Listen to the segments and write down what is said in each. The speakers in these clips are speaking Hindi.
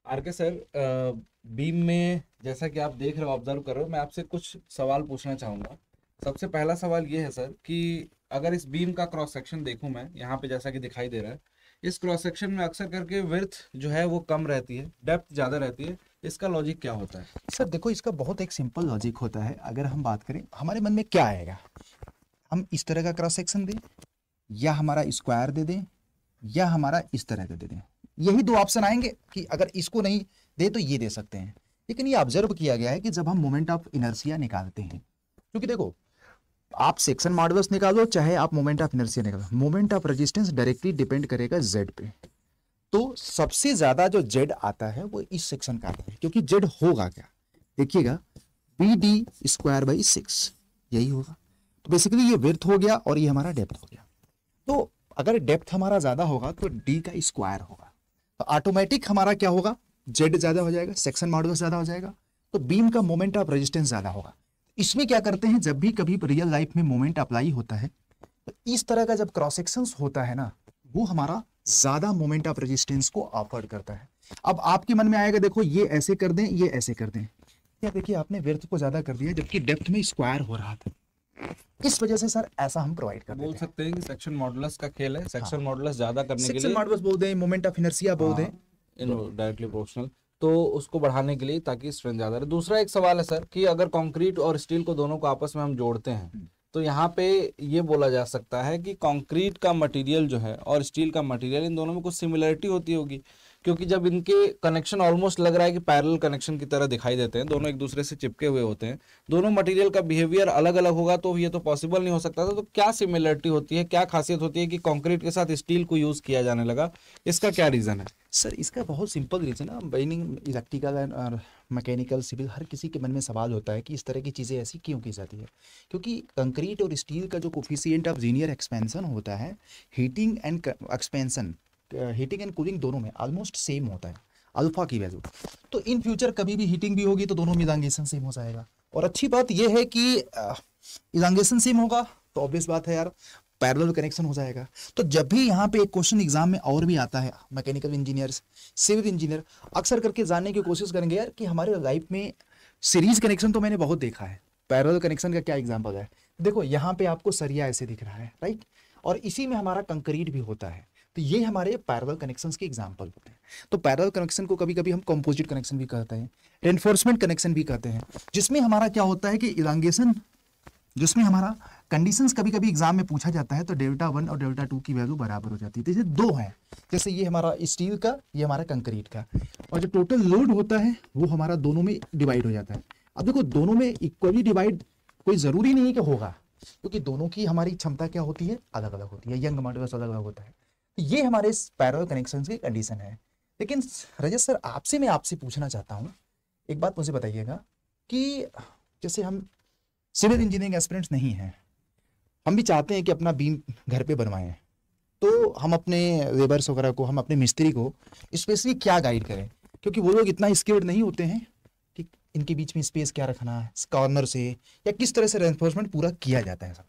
आरके सर, बीम में जैसा कि आप देख रहे हो, ऑब्जर्व कर रहे हो, मैं आपसे कुछ सवाल पूछना चाहूंगा। सबसे पहला सवाल ये है सर कि अगर इस बीम का क्रॉस सेक्शन देखूं मैं यहाँ पे, जैसा कि दिखाई दे रहा है, इस क्रॉस सेक्शन में अक्सर करके विड्थ जो है वो कम रहती है, डेप्थ ज़्यादा रहती है। इसका लॉजिक क्या होता है? सर देखो, इसका बहुत एक सिंपल लॉजिक होता है। अगर हम बात करें, हमारे मन में क्या आएगा, हम इस तरह का क्रॉस सेक्शन दें या हमारा स्क्वायर दे दें या हमारा इस तरह का दे दें। यही दो ऑप्शन आएंगे कि अगर इसको नहीं दे तो ये दे सकते हैं। लेकिन ये ऑब्जर्व किया गया है कि जब हम मोमेंट ऑफ इनर्शिया निकालते हैं, क्योंकि देखो, आप सेक्शन मॉडुलस निकालो चाहे आप मोमेंट ऑफ इनर्शिया निकालो, moment of resistance directly depend करेगा जेड पे। तो सबसे ज्यादा जो जेड आता है वो इस सेक्शन का आता है, क्योंकि जेड होगा क्या, देखिएगा, बी डी स्क्वायर बाई 6, यही होगा। तो बेसिकली ये विड्थ हो गया और ये हमारा डेप्थ हो गया। तो अगर डेप्थ हमारा ज्यादा होगा तो डी का स्क्वायर होगा, तो ऑटोमेटिक हमारा क्या होगा, जेड ज्यादा हो जाएगा, सेक्शन मॉडुलस ज्यादा हो जाएगा, तो बीम का मोमेंट ऑफ रेजिस्टेंस ज्यादा होगा। इसमें क्या करते हैं, जब भी कभी रियल लाइफ में मोमेंट अप्लाई होता है तो इस तरह का जब क्रॉस सेक्शंस होता है ना, वो हमारा ज्यादा मोमेंट ऑफ रेजिस्टेंस को ऑफर करता है। अब आपके मन में आएगा, देखो ये ऐसे कर दें, ये ऐसे कर दें, या देखिए आपने विड्थ को ज्यादा कर दिया जबकि डेप्थ में स्क्वायर हो रहा था। इस वजह से सर ऐसा हम प्रोवाइड कर बोल देते हैं। सकते हैं कि सेक्शन मॉडुलस का खेल है, सेक्शन मॉडुलस ज़्यादा करने के सेक्शन लिए मॉडुलस बोल दें, मोमेंट ऑफ इनर्शिया बोल दें, डायरेक्टली प्रोपोर्शनल, तो उसको बढ़ाने के लिए ताकि स्ट्रेंथ ज़्यादा रहे। दूसरा एक सवाल है सर कि अगर कंक्रीट और स्टील को दोनों को आपस में हम जोड़ते हैं तो यहाँ पे ये बोला जा सकता है कि कंक्रीट का मटेरियल जो है और स्टील का मटेरियल, इन दोनों में कुछ सिमिलरिटी होती होगी, क्योंकि जब इनके कनेक्शन ऑलमोस्ट लग रहा है कि पैरेलल कनेक्शन की तरह दिखाई देते हैं, दोनों एक दूसरे से चिपके हुए होते हैं, दोनों मटेरियल का बिहेवियर अलग अलग होगा तो ये तो पॉसिबल नहीं हो सकता था। तो क्या सिमिलरिटी होती है, क्या खासियत होती है कि कंक्रीट के साथ स्टील को यूज किया जाने लगा? इसका क्या रीजन है? सर इसका बहुत सिंपल रीजन है। बाइनिंग इलेक्ट्रिकल एंड और मैकेनिकल सिविल हर किसी के मन में सवाल होता है कि इस तरह की चीज़ें ऐसी क्यों की जाती है, क्योंकि कंक्रीट और स्टील का जो कोफिशिएंट ऑफ लीनियर एक्सपेंशन होता है, heating and expansion, heating and cooling दोनों में ऑलमोस्ट सेम होता है, अल्फा की वैल्यू। तो इन फ्यूचर कभी भी हीटिंग भी होगी तो दोनों में इलांगेशन सेम हो जाएगा। और अच्छी बात यह है कि इलांगेशन सेम होगा तो ऑब्वियस बात है यार, पैरेलल कनेक्शन हो जाएगा। तो जब भी यहाँ पे एक क्वेश्चन एग्जाम में और भी आता है, मैकेनिकल इंजीनियर्स, सिविल इंजीनियर अक्सर करके जानने की कोशिश करेंगे यार कि हमारे लाइफ में सीरीज कनेक्शन तो मैंने बहुत देखा है, पैरेलल कनेक्शन का क्या एग्जाम्पल है। देखो यहाँ पे आपको सरिया ऐसे दिख रहा है, राइट, और इसी में हमारा कंक्रीट भी होता है, तो ये हमारे पैरेलल कनेक्शंस के एग्जांपल होते हैं। तो पैरेलल कनेक्शन को कभी कभी हम कंपोजिट कनेक्शन भी कहते हैं, रेनफोर्समेंट कनेक्शन भी कहते हैं, जिसमें हमारा क्या होता है कि इलांगेशन, जिसमें हमारा कंडीशंस कभी कभी एग्जाम में पूछा जाता है तो डेल्टा 1 और डेल्टा 2 की वैल्यू बराबर हो जाती है। जैसे दो हैं, जैसे ये हमारा स्टील का, ये हमारा कंक्रीट का, और जो टोटल लोड होता है वो हमारा दोनों में डिवाइड हो जाता है। अब देखो दोनों में इक्वली डिवाइड कोई जरूरी नहीं कि होगा, क्योंकि दोनों की हमारी क्षमता क्या होती है, अलग अलग होती है, यंग मॉडुलस अलग अलग होता है। तो ये हमारे पैरेलल कनेक्शन की कंडीशन है। लेकिन रजत सर मैं आपसे पूछना चाहता हूँ, एक बात मुझे बताइएगा कि जैसे हम सिविल इंजीनियरिंग एस्पिरेंट्स नहीं हैं, हम भी चाहते हैं कि अपना बीम घर पे बनवाएं, तो हम अपने लेबर्स वगैरह को, हम अपने मिस्त्री को स्पेशली क्या गाइड करें, क्योंकि वो लोग इतना स्किल्ड नहीं होते हैं, ठीक, इनके बीच में स्पेस क्या रखना है कॉर्नर से, या किस तरह से रेनफोर्समेंट पूरा किया जाता है सब।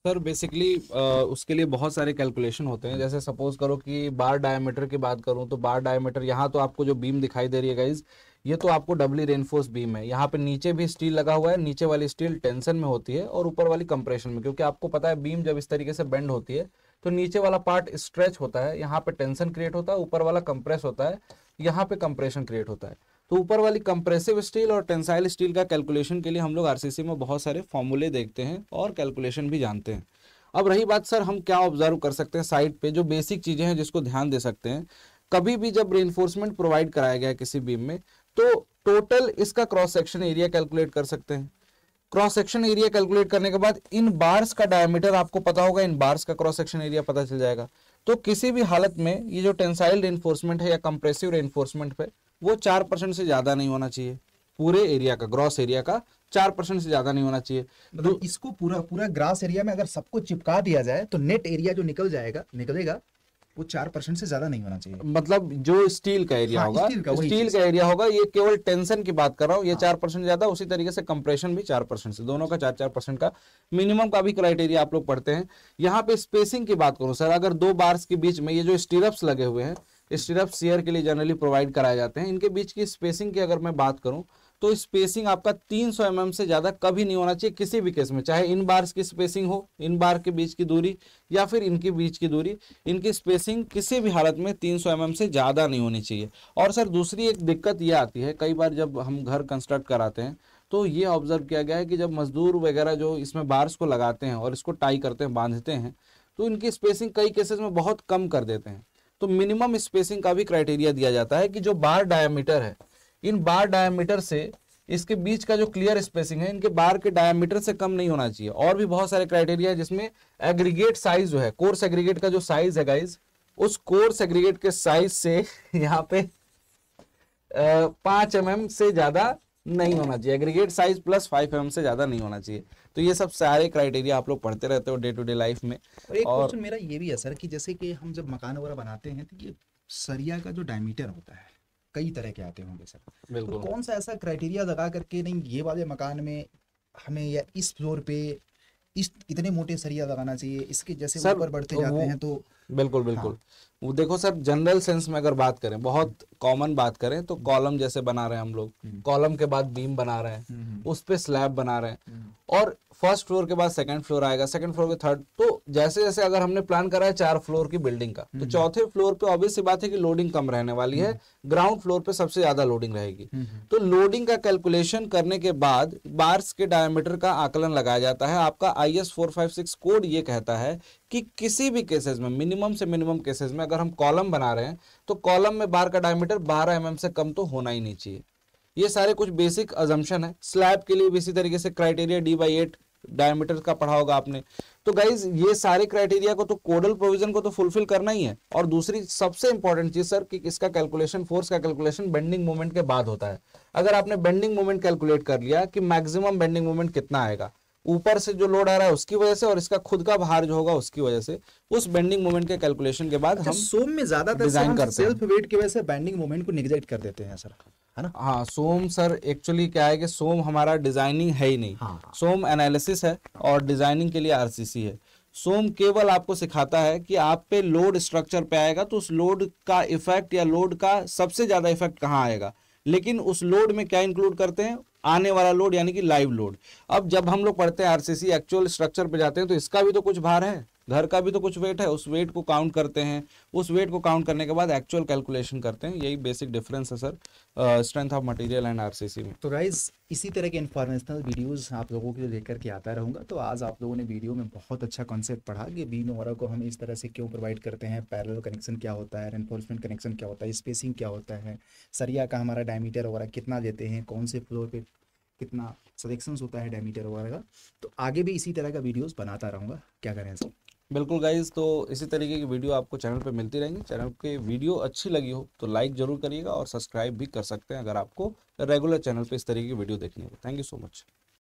सर बेसिकली उसके लिए बहुत सारे कैलकुलेशन होते हैं। जैसे सपोज करो कि बार डायमीटर की बात करूं तो बार डायमीटर, यहाँ तो आपको जो बीम दिखाई दे रही है गाइज, ये तो आपको डबली रेनफोर्स बीम है। यहाँ पे नीचे भी स्टील लगा हुआ है, नीचे वाली स्टील टेंशन में होती है और ऊपर वाली कंप्रेशन में, क्योंकि आपको पता है बीम जब इस तरीके से बेंड होती है तो नीचे वाला पार्ट स्ट्रेच होता है, यहाँ पे टेंशन क्रिएट होता है, ऊपर वाला कंप्रेस होता है, यहाँ पे कंप्रेशन क्रिएट होता है। तो ऊपर वाली कंप्रेसिव स्टील और टेंसाइल स्टील का कैलकुलेशन के लिए हम लोग आरसीसी में बहुत सारे फॉर्मूले देखते हैं और कैलकुलेशन भी जानते हैं। अब रही बात सर, हम क्या ऑब्जर्व कर सकते हैं साइड पे, जो बेसिक चीजें हैं जिसको ध्यान दे सकते हैं। कभी भी जब रेनफोर्समेंट प्रोवाइड कराया गया है किसी बीम में, तो टोटल इसका क्रॉस सेक्शन एरिया कैलकुलेट कर सकते हैं। क्रॉस सेक्शन एरिया कैलकुलेट करने के बाद इन बार्स का डायमीटर आपको पता होगा, इन बार्स का क्रॉस सेक्शन एरिया पता चल जाएगा। तो किसी भी हालत में ये जो टेंसाइल रेनफोर्समेंट है या कंप्रेसिव रेनफोर्समेंट पे, वो 4% से ज्यादा नहीं होना चाहिए। पूरे एरिया का, ग्रॉस एरिया का 4% से ज्यादा नहीं होना चाहिए। मतलब इसको पूरा पूरा ग्रास एरिया में अगर सबको चिपका दिया जाए तो नेट एरिया जो निकलेगा वो 4% से ज्यादा नहीं होना चाहिए। मतलब जो स्टील का एरिया हाँ, होगा, स्टील का एरिया होगा, ये केवल टेंशन की बात कर रहा हूँ, ये 4% ज्यादा। उसी तरीके से कंप्रेशन भी 4% से, दोनों का 4-4% का मिनिमम का भी क्राइटेरिया आप लोग पढ़ते हैं। यहाँ पे स्पेसिंग की बात करूं सर, अगर दो बार्स के बीच में ये जो स्टीरअप्स लगे हुए हैं, स्टीरअप शियर के लिए जनरली प्रोवाइड कराए जाते हैं। इनके बीच की स्पेसिंग की अगर मैं बात करूं तो स्पेसिंग आपका 300 mm से ज़्यादा कभी नहीं होना चाहिए किसी भी केस में, चाहे इन बार्स की स्पेसिंग हो, इन बार के बीच की दूरी या फिर इनके बीच की दूरी, इनकी स्पेसिंग किसी भी हालत में 300 mm से ज़्यादा नहीं होनी चाहिए। और सर दूसरी एक दिक्कत ये आती है, कई बार जब हम घर कंस्ट्रक्ट कराते हैं तो ये ऑब्जर्व किया गया है कि जब मजदूर वगैरह जो इसमें बार्स को लगाते हैं और इसको टाई करते हैं, बांधते हैं, तो इनकी स्पेसिंग कई केसेस में बहुत कम कर देते हैं। तो मिनिमम स्पेसिंग का भी क्राइटेरिया दिया जाता है कि जो बार डायमीटर है, इन बार डायमीटर से इसके बीच का जो क्लियर स्पेसिंग है इनके बार के डायमीटर से कम नहीं होना चाहिए। और भी बहुत सारे क्राइटेरिया है जिसमें एग्रीगेट साइज जो है, कोर्स एग्रीगेट का जो साइज है गाइज, उस कोर्स एग्रीगेट के साइज से यहाँ पे 5 mm से ज्यादा नहीं होना चाहिए, एग्रीगेट साइज प्लस 5 mm से ज्यादा नहीं होना चाहिए। तो ये सब सारे क्राइटेरिया आप लोग पढ़ते रहते हो डे टू डे लाइफ में। और एक और क्वेश्चन मेरा ये भी है सर कि जैसे कि हम जब मकान वगैरह बनाते हैं तो ये सरिया का जो डायमीटर होता है कई तरह के आते होंगे सर, तो बिल्कुल कौन सा ऐसा क्राइटेरिया लगा करके नहीं ये वाले मकान में हमें या इस फ्लोर पे इस इतने मोटे सरिया लगाना चाहिए, इसके जैसे सर ऊपर बढ़ते जाते हैं तो बिल्कुल बिल्कुल वो देखो सर, जनरल सेंस में अगर बात करें, बहुत कॉमन बात करें तो कॉलम जैसे बना रहे हैं हम लोग, कॉलम के बाद बीम बना रहे हैं, उस पे स्लैब बना रहे हैं, और फर्स्ट फ्लोर के बाद सेकंड फ्लोर आएगा, सेकंड फ्लोर के थर्ड, तो जैसे जैसे अगर हमने प्लान करा है 4 फ्लोर की बिल्डिंग का, तो चौथे फ्लोर पे ऑब्वियस सी बात है कि लोडिंग कम रहने वाली है, ग्राउंड फ्लोर पे सबसे ज्यादा लोडिंग रहेगी। तो लोडिंग का कैलकुलेशन करने के बाद बार्स के डायमीटर का आकलन लगाया जाता है। आपका IS 456 कोड ये कहता है कि किसी भी केसेस में, मिनिमम से मिनिमम केसेस में, अगर हम कॉलम बना रहे हैं तो कॉलम में बार का डायमीटर 12 mm से कम तो होना ही नहीं चाहिए। ये सारे कुछ बेसिक अजम्पशन है। स्लैब के लिए भी इसी तरीके से क्राइटेरिया D/8 डायमीटर का पढ़ा होगा आपने। तो गाइज ये सारे क्राइटेरिया को तो कोडल प्रोविजन को तो फुलफिल करना ही है। और दूसरी सबसे इंपॉर्टेंट चीज सर कि इसका कैलकुलेशन, फोर्स का कैलकुलेशन बेंडिंग मोमेंट के बाद होता है। अगर आपने बेंडिंग मोमेंट कैलकुलेट कर लिया कि मैक्सिमम बेंडिंग मोमेंट कितना आएगा, ऊपर से जो लोड आ रहा है उसकी वजह से और इसका खुद का भार जो होगा उसकी वजह से, उस बेंडिंग मोमेंट के कैलकुलेशन के बाद हम सोम में ज्यादातर डिजाइन करते हैं। सेल्फ वेट की वजह से बेंडिंग मोमेंट को निग्लेक्ट कर देते हैं सर, है ना? हाँ, सोम सर एक्चुअली क्या है कि सोम हमारा डिजाइनिंग है ही नहीं। हाँ। सोम एनालिसिस है और डिजाइनिंग के लिए RCC है। सोम केवल आपको सिखाता है कि आप पे लोड स्ट्रक्चर पे आएगा तो उस लोड का इफेक्ट या लोड का सबसे ज्यादा इफेक्ट कहाँ आएगा, लेकिन उस लोड में क्या इंक्लूड करते हैं, आने वाला लोड यानी कि लाइव लोड। अब जब हम लोग पढ़ते हैं RCC, एक्चुअल स्ट्रक्चर पे जाते हैं तो इसका भी तो कुछ भार है, घर का भी तो कुछ वेट है, उस वेट को काउंट करते हैं, उस वेट को काउंट करने के बाद एक्चुअल कैलकुलेशन करते हैं। यही बेसिक डिफरेंस है sir strength of material and RCC में। तो गाइज इसी तरह के इन्फॉर्मेशनल वीडियोस आप लोगों के लिए लेकर के आता रहूँगा। तो आज आप लोगों ने वीडियो में बहुत अच्छा कॉन्सेप्ट पढ़ा कि बीम वगैरह को हम इस तरह से क्यों प्रोवाइड करते हैं, पैरेलल कनेक्शन क्या होता है, रेनफोर्समेंट कनेक्शन क्या होता है, स्पेसिंग क्या होता है, सरिया का हमारा डायमीटर वगैरह कितना देते हैं, कौन से फ्लोर पे कितना सेलेक्शंस होता है डायमीटर वगैरह का। तो आगे भी इसी तरह का वीडियोस बनाता रहूँगा, क्या करें सर? बिल्कुल गाइज, तो इसी तरीके की वीडियो आपको चैनल पे मिलती रहेंगी। चैनल के वीडियो अच्छी लगी हो तो लाइक जरूर करिएगा और सब्सक्राइब भी कर सकते हैं अगर आपको रेगुलर चैनल पे इस तरीके की वीडियो देखनी हो। Thank you so much.